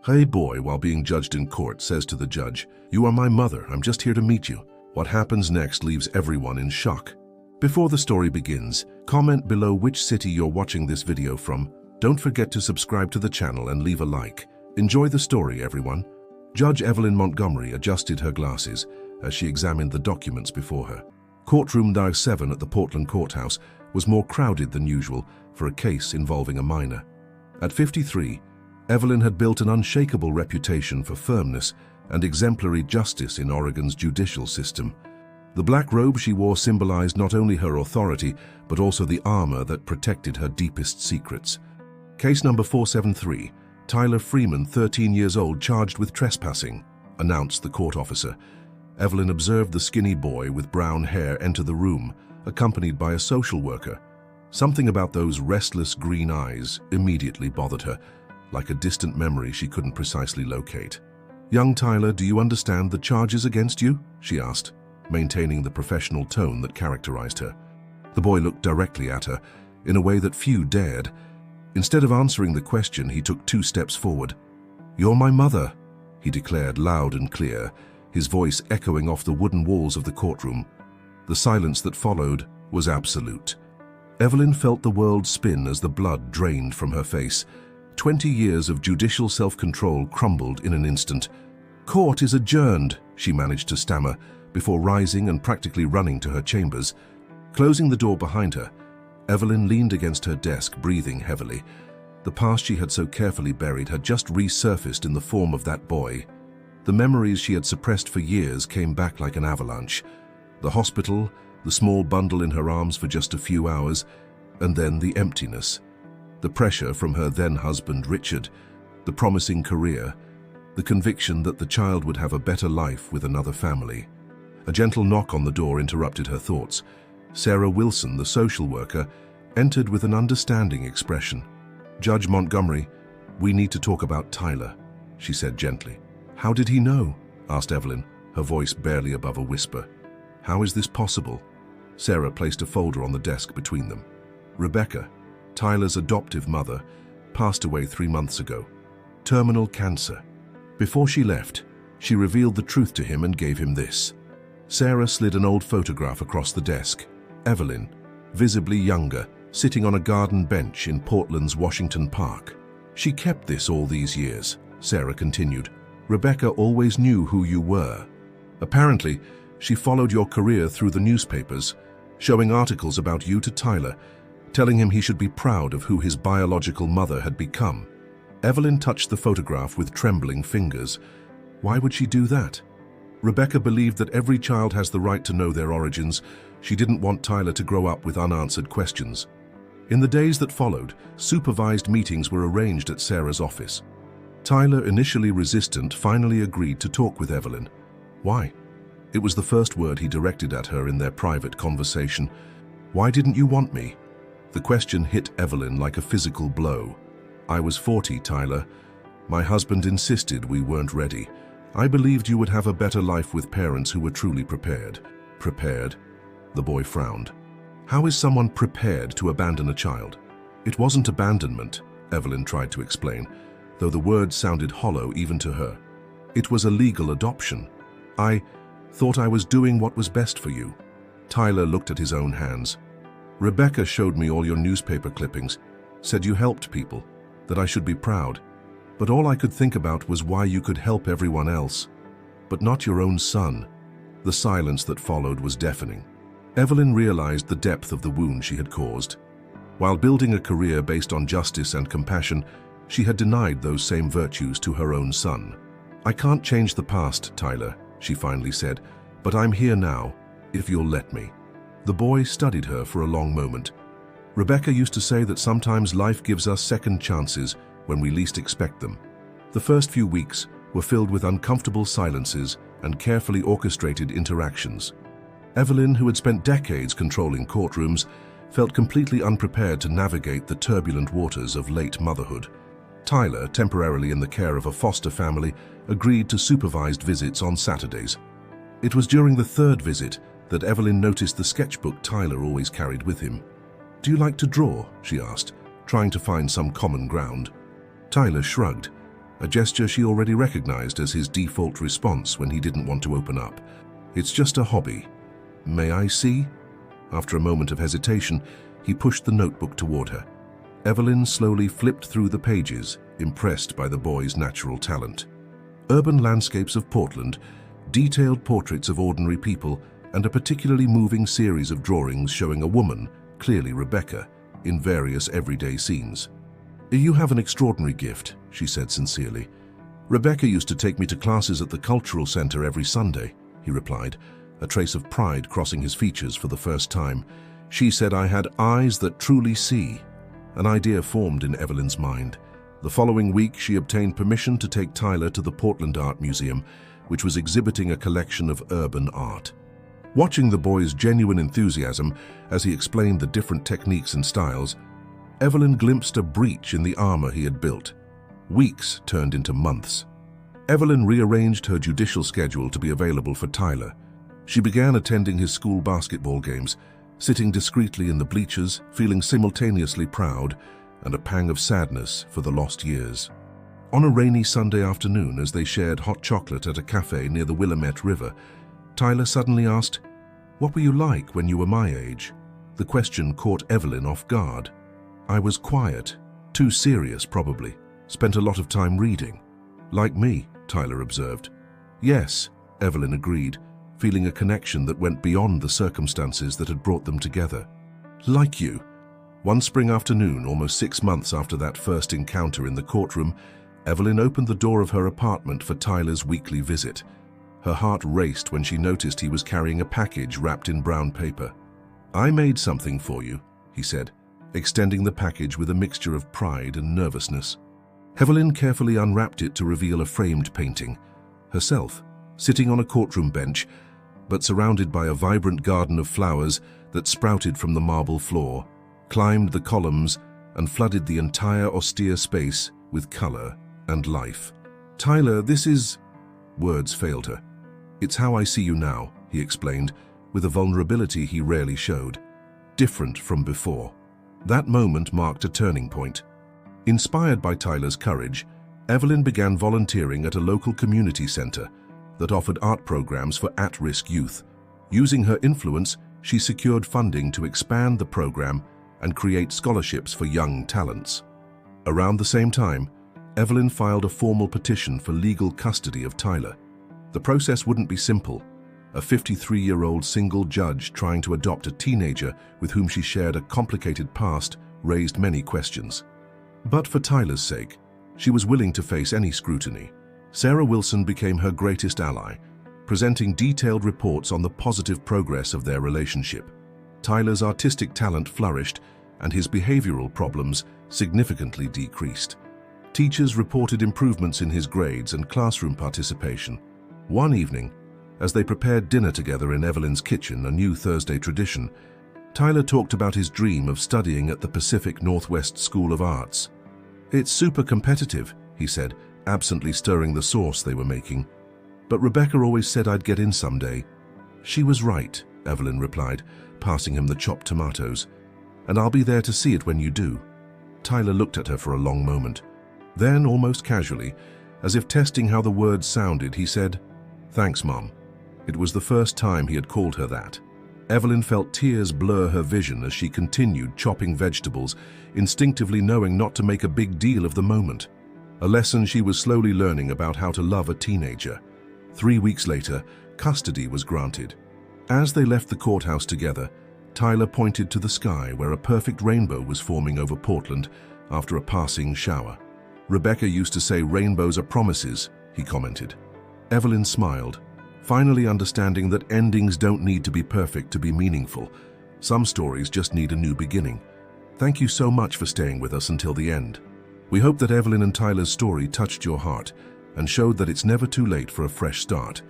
Hey boy, while being judged in court, says to the judge, "You are my mother, I'm just here to meet you." What happens next leaves everyone in shock. Before the story begins, comment below which city you're watching this video from. Don't forget to subscribe to the channel and leave a like. Enjoy the story, everyone. Judge Evelyn Montgomery adjusted her glasses as she examined the documents before her. Courtroom No. 7 at the Portland courthouse was more crowded than usual for a case involving a minor. At 53, Evelyn had built an unshakable reputation for firmness and exemplary justice in Oregon's judicial system. The black robe she wore symbolized not only her authority, but also the armor that protected her deepest secrets. Case number 473, Tyler Freeman, 13 years old, charged with trespassing, announced the court officer. Evelyn observed the skinny boy with brown hair enter the room, accompanied by a social worker. Something about those restless green eyes immediately bothered her, like a distant memory she couldn't precisely locate. "Young Tyler, do you understand the charges against you?" she asked, maintaining the professional tone that characterized her. The boy looked directly at her, in a way that few dared. Instead of answering the question, he took 2 steps forward. "You're my mother," he declared loud and clear, his voice echoing off the wooden walls of the courtroom. The silence that followed was absolute. Evelyn felt the world spin as the blood drained from her face. 20 years of judicial self-control crumbled in an instant. "Court is adjourned," she managed to stammer, before rising and practically running to her chambers. Closing the door behind her, Evelyn leaned against her desk, breathing heavily. The past she had so carefully buried had just resurfaced in the form of that boy. The memories she had suppressed for years came back like an avalanche. The hospital, the small bundle in her arms for just a few hours, and then the emptiness. The pressure from her then-husband, Richard, the promising career, the conviction that the child would have a better life with another family. A gentle knock on the door interrupted her thoughts. Sarah Wilson, the social worker, entered with an understanding expression. "Judge Montgomery, we need to talk about Tyler," she said gently. "How did he know?" asked Evelyn, her voice barely above a whisper. "How is this possible?" Sarah placed a folder on the desk between them. "Rebecca, Tyler's adoptive mother, passed away 3 months ago. Terminal cancer." Before she left, she revealed the truth to him and gave him this. Sarah slid an old photograph across the desk. Evelyn, visibly younger, sitting on a garden bench in Portland's Washington Park. "She kept this all these years," Sarah continued. "Rebecca always knew who you were. Apparently, she followed your career through the newspapers, showing articles about you to Tyler, telling him he should be proud of who his biological mother had become." Evelyn touched the photograph with trembling fingers. Why would she do that? Rebecca believed that every child has the right to know their origins. She didn't want Tyler to grow up with unanswered questions. In the days that followed, supervised meetings were arranged at Sarah's office. Tyler, initially resistant, finally agreed to talk with Evelyn. Why? It was the first word he directed at her in their private conversation. "Why didn't you want me?" The question hit Evelyn like a physical blow. "I was 40, Tyler. My husband insisted we weren't ready. I believed you would have a better life with parents who were truly prepared." "Prepared?" The boy frowned. "How is someone prepared to abandon a child?" "It wasn't abandonment," Evelyn tried to explain, though the words sounded hollow even to her. "It was a legal adoption. I thought I was doing what was best for you." Tyler looked at his own hands. "Rebecca showed me all your newspaper clippings, said you helped people, that I should be proud. But all I could think about was why you could help everyone else, but not your own son." The silence that followed was deafening. Evelyn realized the depth of the wound she had caused. While building a career based on justice and compassion, she had denied those same virtues to her own son. "I can't change the past, Tyler," she finally said, "but I'm here now, if you'll let me." The boy studied her for a long moment. "Rebecca used to say that sometimes life gives us second chances when we least expect them." The first few weeks were filled with uncomfortable silences and carefully orchestrated interactions. Evelyn, who had spent decades controlling courtrooms, felt completely unprepared to navigate the turbulent waters of late motherhood. Tyler, temporarily in the care of a foster family, agreed to supervised visits on Saturdays. It was during the 3rd visit that Evelyn noticed the sketchbook Tyler always carried with him. "Do you like to draw?" she asked, trying to find some common ground. Tyler shrugged. a gesture she already recognized as his default response when he didn't want to open up. "It's just a hobby. May I see?" After a moment of hesitation, he pushed the notebook toward her. Evelyn slowly flipped through the pages, impressed by the boy's natural talent. Urban landscapes of Portland, detailed portraits of ordinary people, and a particularly moving series of drawings showing a woman, clearly Rebecca, in various everyday scenes. "You have an extraordinary gift," she said sincerely. "Rebecca used to take me to classes at the Cultural Center every Sunday," he replied, a trace of pride crossing his features for the first time. "She said I had eyes that truly see." An idea formed in Evelyn's mind. The following week, she obtained permission to take Tyler to the Portland Art Museum, which was exhibiting a collection of urban art. Watching the boy's genuine enthusiasm as he explained the different techniques and styles, Evelyn glimpsed a breach in the armor he had built. Weeks turned into months. Evelyn rearranged her judicial schedule to be available for Tyler. She began attending his school basketball games, sitting discreetly in the bleachers, feeling simultaneously proud and a pang of sadness for the lost years. On a rainy Sunday afternoon, as they shared hot chocolate at a cafe near the Willamette River, Tyler suddenly asked, "What were you like when you were my age?" The question caught Evelyn off guard. "I was quiet, too serious probably, spent a lot of time reading." "Like me," Tyler observed. "Yes," Evelyn agreed, feeling a connection that went beyond the circumstances that had brought them together. "Like you." One spring afternoon, almost 6 months after that first encounter in the courtroom, Evelyn opened the door of her apartment for Tyler's weekly visit. Her heart raced when she noticed he was carrying a package wrapped in brown paper. "I made something for you," he said, extending the package with a mixture of pride and nervousness. Evelyn carefully unwrapped it to reveal a framed painting. Herself, sitting on a courtroom bench, but surrounded by a vibrant garden of flowers that sprouted from the marble floor, climbed the columns, and flooded the entire austere space with color and life. "Tyler, this is—" Words failed her. "It's how I see you now," he explained, with a vulnerability he rarely showed. Different from before. That moment marked a turning point. Inspired by Tyler's courage, Evelyn began volunteering at a local community center that offered art programs for at-risk youth. Using her influence, she secured funding to expand the program and create scholarships for young talents. Around the same time, Evelyn filed a formal petition for legal custody of Tyler. The process wouldn't be simple. A 53-year-old single judge trying to adopt a teenager with whom she shared a complicated past raised many questions. But for Tyler's sake, she was willing to face any scrutiny. Sarah Wilson became her greatest ally, presenting detailed reports on the positive progress of their relationship. Tyler's artistic talent flourished, and his behavioral problems significantly decreased. Teachers reported improvements in his grades and classroom participation. One evening, as they prepared dinner together in Evelyn's kitchen, a new Thursday tradition, Tyler talked about his dream of studying at the Pacific Northwest School of Arts. "It's super competitive," he said, absently stirring the sauce they were making. "But Rebecca always said I'd get in someday." "She was right," Evelyn replied, passing him the chopped tomatoes. "And I'll be there to see it when you do." Tyler looked at her for a long moment. Then, almost casually, as if testing how the words sounded, he said, "Thanks, Mom." It was the first time he had called her that. Evelyn felt tears blur her vision as she continued chopping vegetables, instinctively knowing not to make a big deal of the moment. A lesson she was slowly learning about how to love a teenager. 3 weeks later, custody was granted. As they left the courthouse together, Tyler pointed to the sky where a perfect rainbow was forming over Portland after a passing shower. "Rebecca used to say rainbows are promises," he commented. Evelyn smiled, finally understanding that endings don't need to be perfect to be meaningful. Some stories just need a new beginning. Thank you so much for staying with us until the end. We hope that Evelyn and Tyler's story touched your heart and showed that it's never too late for a fresh start.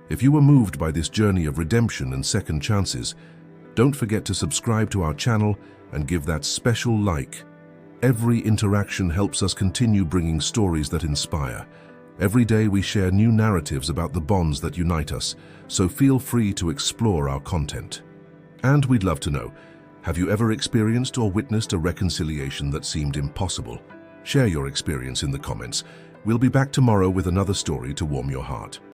If you were moved by this journey of redemption and second chances, don't forget to subscribe to our channel and give that special like. Every interaction helps us continue bringing stories that inspire. Every day we share new narratives about the bonds that unite us, so feel free to explore our content. And we'd love to know, have you ever experienced or witnessed a reconciliation that seemed impossible? Share your experience in the comments. We'll be back tomorrow with another story to warm your heart.